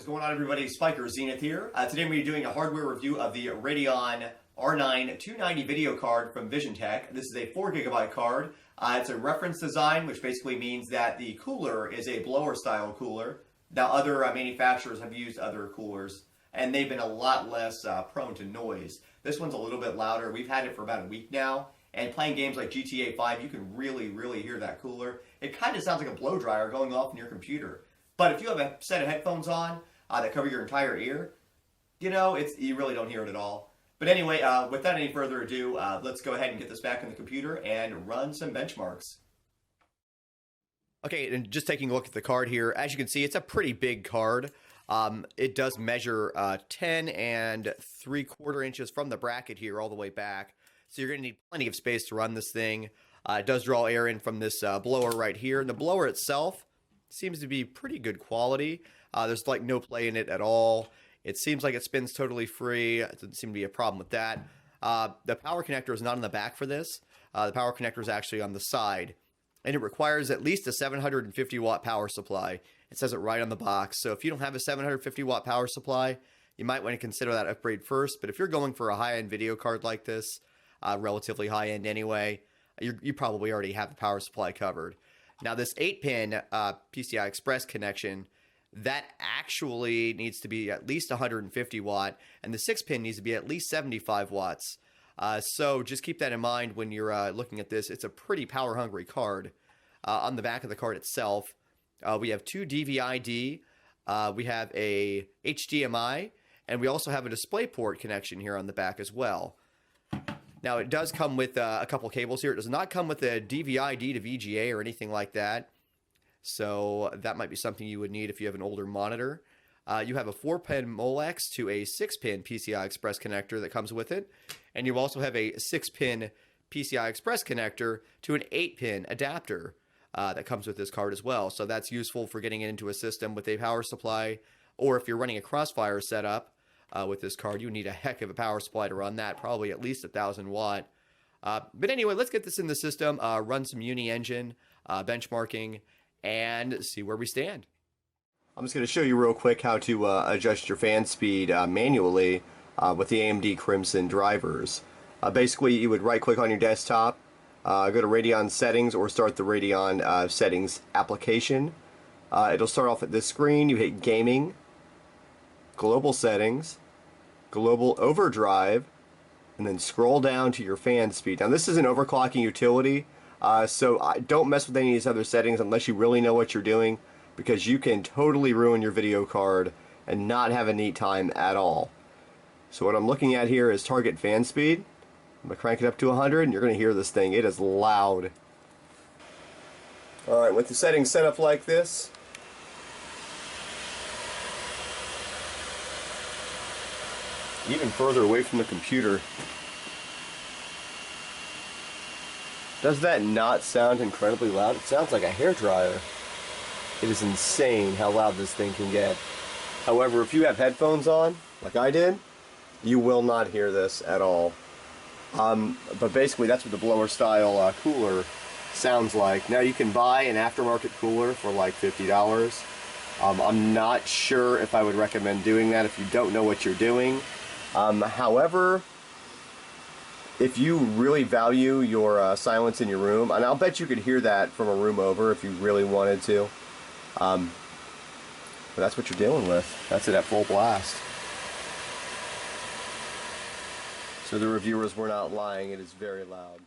What's going on, everybody? SpykerZ Xenith here. Today I'm going to be doing a hardware review of the Radeon R9 290 video card from Visiontek. This is a 4GB card. It's a reference design, which basically means that the cooler is a blower-style cooler. Now, other manufacturers have used other coolers, and they've been a lot less prone to noise. This one's a little bit louder. We've had it for about a week now, and playing games like GTA 5, you can really hear that cooler. It kind of sounds like a blow dryer going off in your computer. But if you have a set of headphones on that cover your entire ear, you really don't hear it at all. But anyway, without any further ado, let's go ahead and get this back on the computer and run some benchmarks. Okay, and just taking a look at the card here, as you can see, it's a pretty big card. It does measure 10 3/4 inches from the bracket here all the way back. So you're going to need plenty of space to run this thing. It does draw air in from this blower right here. And the blower itself seems to be pretty good quality. There's like no play in it at all. It seems like it spins totally free. It doesn't seem to be a problem with that. The power connector is not on the back for this. The power connector is actually on the side. And it requires at least a 750 watt power supply. It says it right on the box. So if you don't have a 750 watt power supply, you might want to consider that upgrade first. But if you're going for a high-end video card like this, relatively high-end anyway, you probably already have the power supply covered. Now this 8-pin PCI Express connection, that actually needs to be at least 150 watt, and the 6-pin needs to be at least 75 watts. So just keep that in mind when you're looking at this. It's a pretty power-hungry card. On the back of the card itself, we have 2 DVI-D, we have a HDMI, and we also have a DisplayPort connection here on the back as well. Now, it does come with a couple cables here. It does not come with a DVI-D to VGA or anything like that. So that might be something you would need if you have an older monitor. You have a 4-pin Molex to a 6-pin PCI Express connector that comes with it. And you also have a 6-pin PCI Express connector to an 8-pin adapter that comes with this card as well. So that's useful for getting it into a system with a power supply. Or if you're running a Crossfire setup, with this card, you need a heck of a power supply to run that, probably at least 1,000 watt. But anyway, let's get this in the system, run some Uniengine benchmarking, and see where we stand. I'm just going to show you real quick how to adjust your fan speed manually with the AMD Crimson drivers. Basically, you would right-click on your desktop, go to Radeon Settings, or start the Radeon Settings application. It'll start off at this screen. You hit Gaming, Global Settings, Global Overdrive, and then scroll down to your fan speed. Now this is an overclocking utility, so don't mess with any of these other settings unless you really know what you're doing, because you can totally ruin your video card and not have a neat time at all. So what I'm looking at here is target fan speed. I'm going to crank it up to 100 and you're going to hear this thing. It is loud. Alright, with the settings set up like this, even further away from the computer. Does that not sound incredibly loud? It sounds like a hairdryer. It is insane how loud this thing can get. However, if you have headphones on, like I did, you will not hear this at all. But basically that's what the blower style cooler sounds like. Now you can buy an aftermarket cooler for like $50. I'm not sure if I would recommend doing that if you don't know what you're doing. However, if you really value your silence in your room, and I'll bet you could hear that from a room over if you really wanted to, but that's what you're dealing with. That's it at full blast. So the reviewers were not lying, it is very loud.